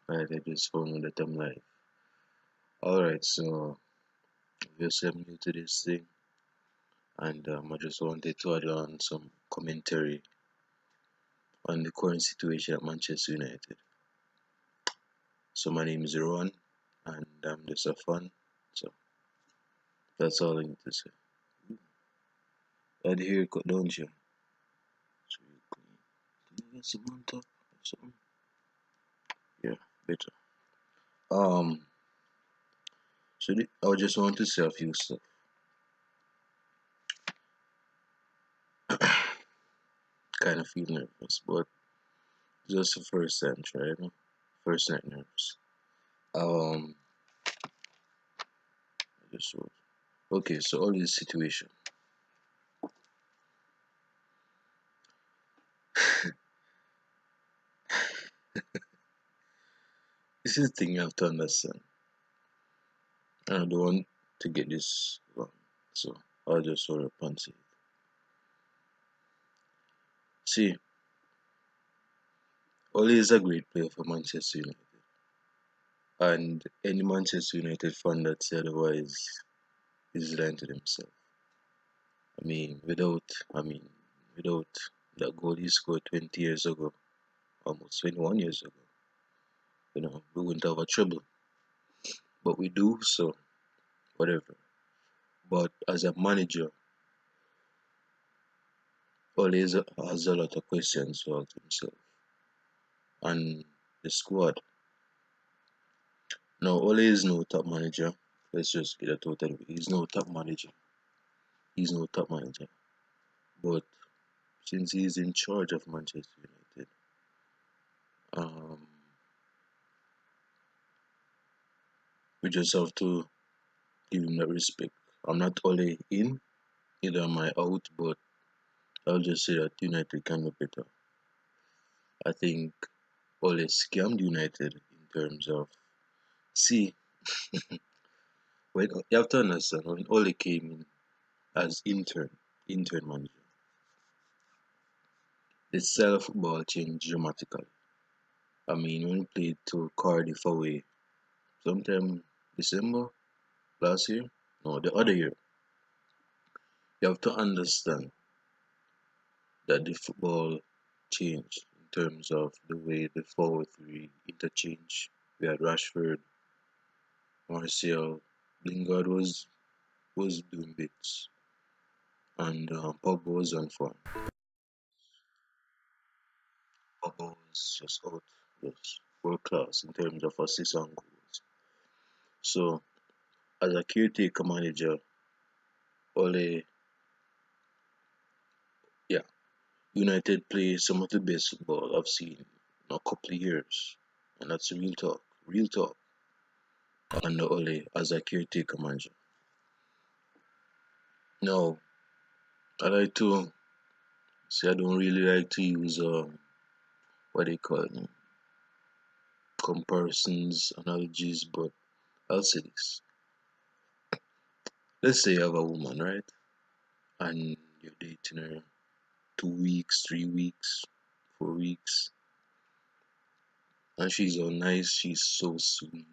Right, I just found out that I'm live. Alright, so obviously I'm new to this thing, and I just wanted to add on some commentary on the current situation at Manchester United. So my name is Ron, and I'm just a fan. So that's all I need to say. I had a haircut, don't you? So you clean. Can you get some on top or something? Yeah, better. Um, I just want to say a few stuff. Kind of feel nervous, but just the first time try, you know? First night nervous. Um, I just wrote. Okay, so all this situation. This is the thing you have to understand. And I don't want to get this wrong. So I'll just sort of punch it. See, Ole is a great player for Manchester United. And any Manchester United fan that says otherwise is lying to themselves. I mean, without that goal he scored 20 years ago, almost 21 years ago, we wouldn't have a trouble. But we do, so whatever. But as a manager, Ole has a lot of questions to ask himself and the squad. Now, Ole is no top manager. Let's just get a total. He's no top manager. He's no top manager. But since he's in charge of Manchester United, um, we just have to give him that respect. I'm not Ole in, neither am I out, but I'll just say that United can be better. I think Ole scammed United in terms of see when you have to understand when Ole came in as intern manager, the style of football changed dramatically. I mean, when we played to Cardiff away, sometime December last year, no, the other year, you have to understand that the football changed in terms of the way the forward three interchange. We had Rashford, Martial, Lingard was doing bits, and Pogba was on form. Pogba was just out, just world class in terms of assists and goals. So, as a caretaker manager, Ole, yeah, United play some of the best football I've seen in a couple of years, and that's real talk, real talk. Under Ole as a caretaker manager. Now, I like to say I don't really like to use what they call it, comparisons, analogies, but I'll say this. Let's say you have a woman, right? And you're dating her 2 weeks, 3 weeks, 4 weeks, and she's so nice, she's so sweet.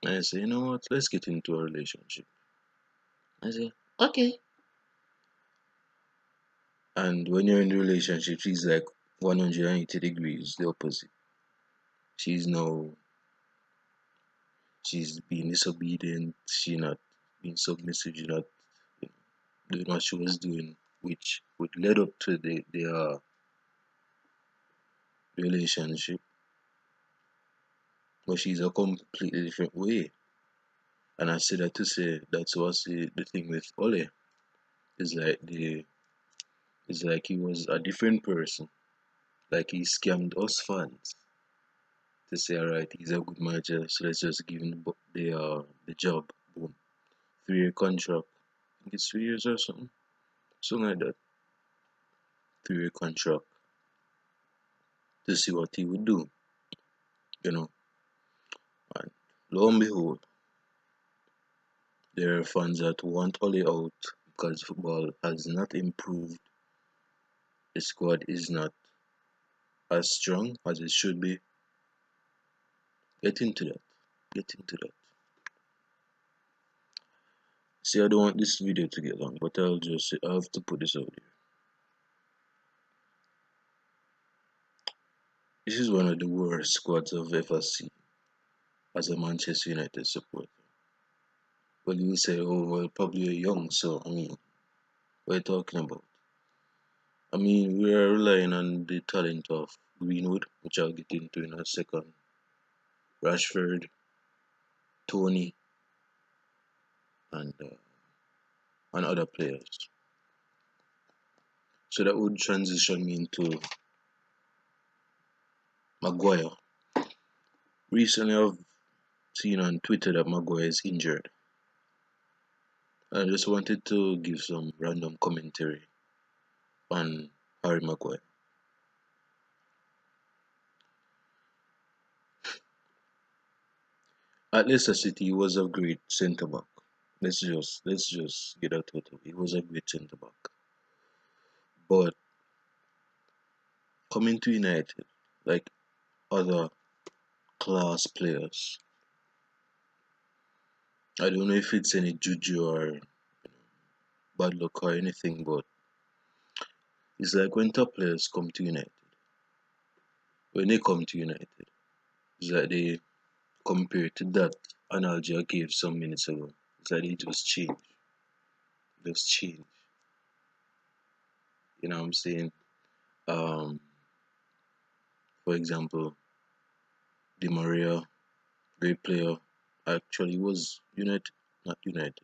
And I say, you know what? Let's get into a relationship. I say, okay. And when you're in the relationship, she's like 180 degrees, the opposite. She's now she's being disobedient, she not being submissive, she not you know, doing what she was doing, which would lead up to their relationship, but she's a completely different way. And I say that to say that's what's the thing with Ole. Is like it's like he was a different person. Like he scammed us fans to say, alright, he's a good manager, so let's just give him the job. Boom. 3 year contract. I think it's 3 years or something. Something like that. 3 year contract to see what he would do, you know. And lo and behold, there are fans that want Ole out because football has not improved. The squad is not as strong as it should be. Get into that. Get into that. See, I don't want this video to get long, but I have to put this out there. This is one of the worst squads I've ever seen as a Manchester United supporter. Well, you say, oh, well, probably you're young, so I mean, what are you talking about? I mean, we are relying on the talent of Greenwood, which I'll get into in a second, Rashford, Tony, and other players. So that would transition me into Maguire. Recently, I've seen on Twitter that Maguire is injured. I just wanted to give some random commentary on Harry Maguire. At Leicester City, he was a great centre back. Let's just get out of it. He was a great centre back. But coming to United, like other class players, I don't know if it's any juju or bad luck or anything, but it's like when top players come to United, when they come to United, it's like they compare to that analogy I gave some minutes ago. It's like they just change. You know what I'm saying? Um, for example, Di Maria, great player, actually was United, not United,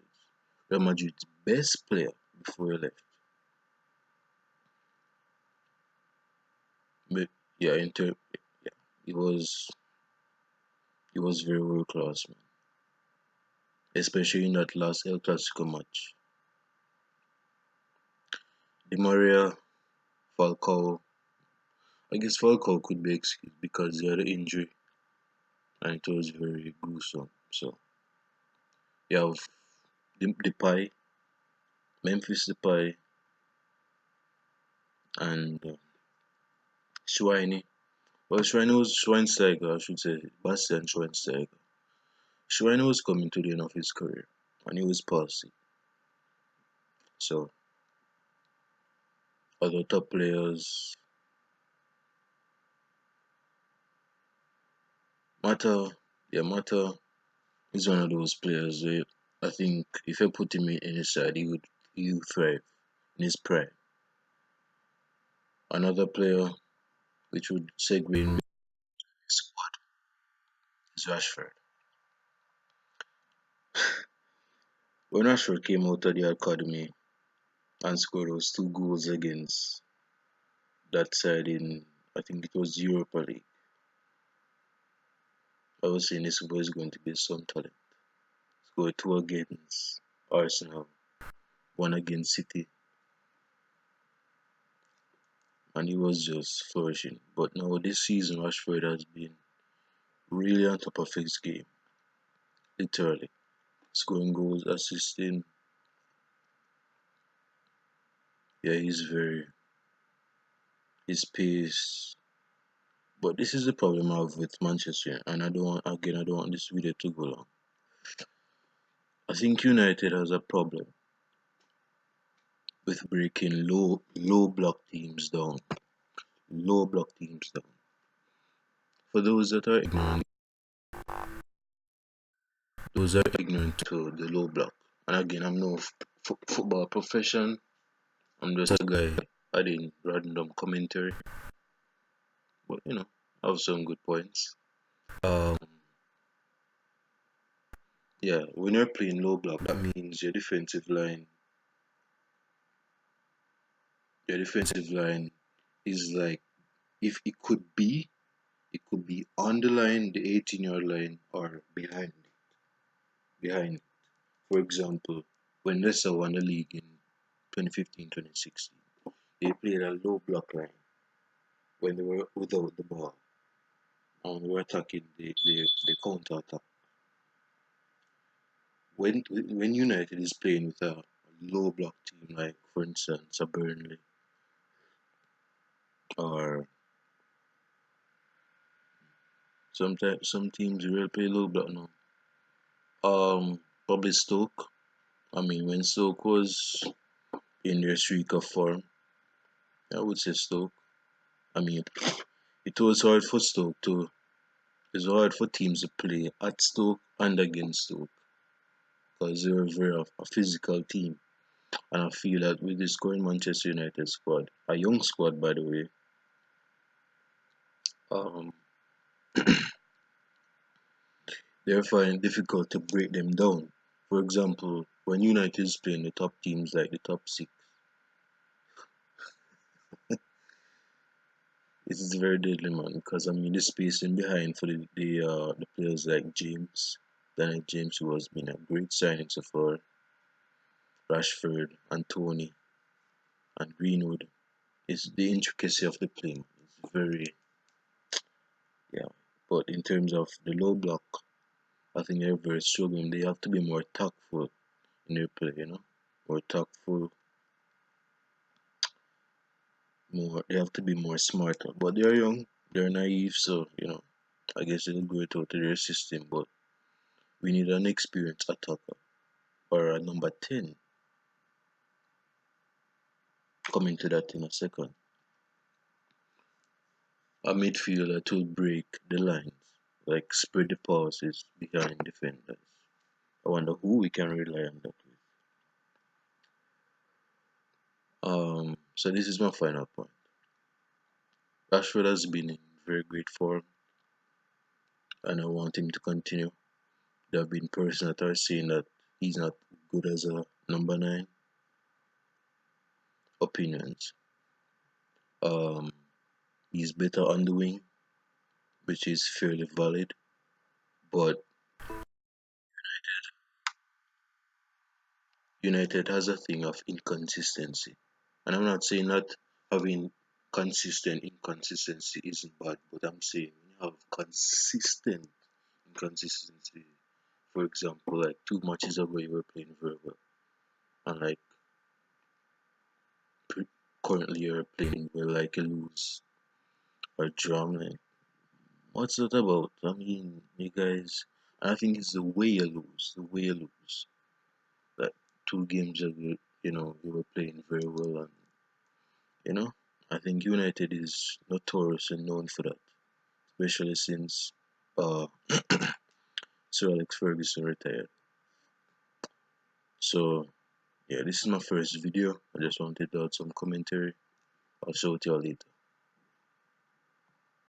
Real Madrid's best player before he left. But yeah, yeah, he was he was very world class, man. Especially in that last El Clasico match. Di Maria, Falcao. I guess Falcao could be excused because he had an injury and it was very gruesome. So you have Depay, Memphis Depay, and Schweini. Well, Schweinsteiger, I should say, Bastian Schweinsteiger. Schweini was coming to the end of his career and he was passing. So other top players, Mata, yeah, Mata is one of those players that I think if I put him in any side, he would thrive in his prime. Another player which would segue in his squad is Rashford. When Rashford came out of the academy and scored those 2 goals against that side in, I think it was Europa League, I was saying this boy is going to be some talent. Scored 2 against Arsenal, 1 against City, and he was just flourishing. But now this season, Rashford has been really on top of his game, literally scoring goals, assisting. Yeah, he's very his pace. But this is the problem I have with Manchester, and I don't want this video to go long. I think United has a problem with breaking low block teams down. Low block teams down. For those are ignorant to the low block. And again, I'm no football profession. I'm just a guy adding random commentary. But I have some good points. Um, yeah, when you're playing low block, that means your defensive line is like if it could be on the line, the 18-yard line, or behind. For example, when Leicester won the league in 2015-2016, they played a low block line when they were without the ball and were attacking the counter attack. When United is playing with a low block team, like for instance a Burnley or Sometimes some teams will play low block now. Probably Stoke. I mean, when Stoke was in their streak of form, I would say Stoke. I mean, it was hard for Stoke to. It's hard for teams to play at Stoke and against Stoke because they're very a physical team. And I feel that with this current Manchester United squad, a young squad by the way, um, they're finding it difficult to break them down. For example, when United is playing the top teams like the top six, it is very deadly, man. Because I mean, the spacing behind for the players like Daniel James, who has been a great signing so far, Rashford, and Tony, and Greenwood, is the intricacy of the play. It's very, yeah. But in terms of the low block, I think they're very struggling. They have to be more tactful in their play, more tactful, more. They have to be more smarter. But they're young, they're naive, so I guess they'll grow it out to their system. But we need an experienced attacker or a number 10. Coming to that in a second. A midfielder to break the lines, like spread the passes behind defenders. I wonder who we can rely on that with. So this is my final point. Rashford has been in very great form, and I want him to continue. There have been persons that are saying that he's not good as a number 9. Opinions. Um, he's better on the wing, which is fairly valid, but United has a thing of inconsistency. And I'm not saying that having consistent inconsistency isn't bad, but I'm saying when you have consistent inconsistency, for example, like 2 matches ago you were playing very well, and like currently you're playing well, like you lose or draw. Like, what's that about? I mean, you guys, I think it's the way you lose, the way you lose. Like 2 games ago, you were playing very well, and you know, I think United is notorious and known for that, especially since uh, Sir Alex Ferguson retired. So, yeah, this is my first video. I just wanted to add some commentary. I'll show it to you all later.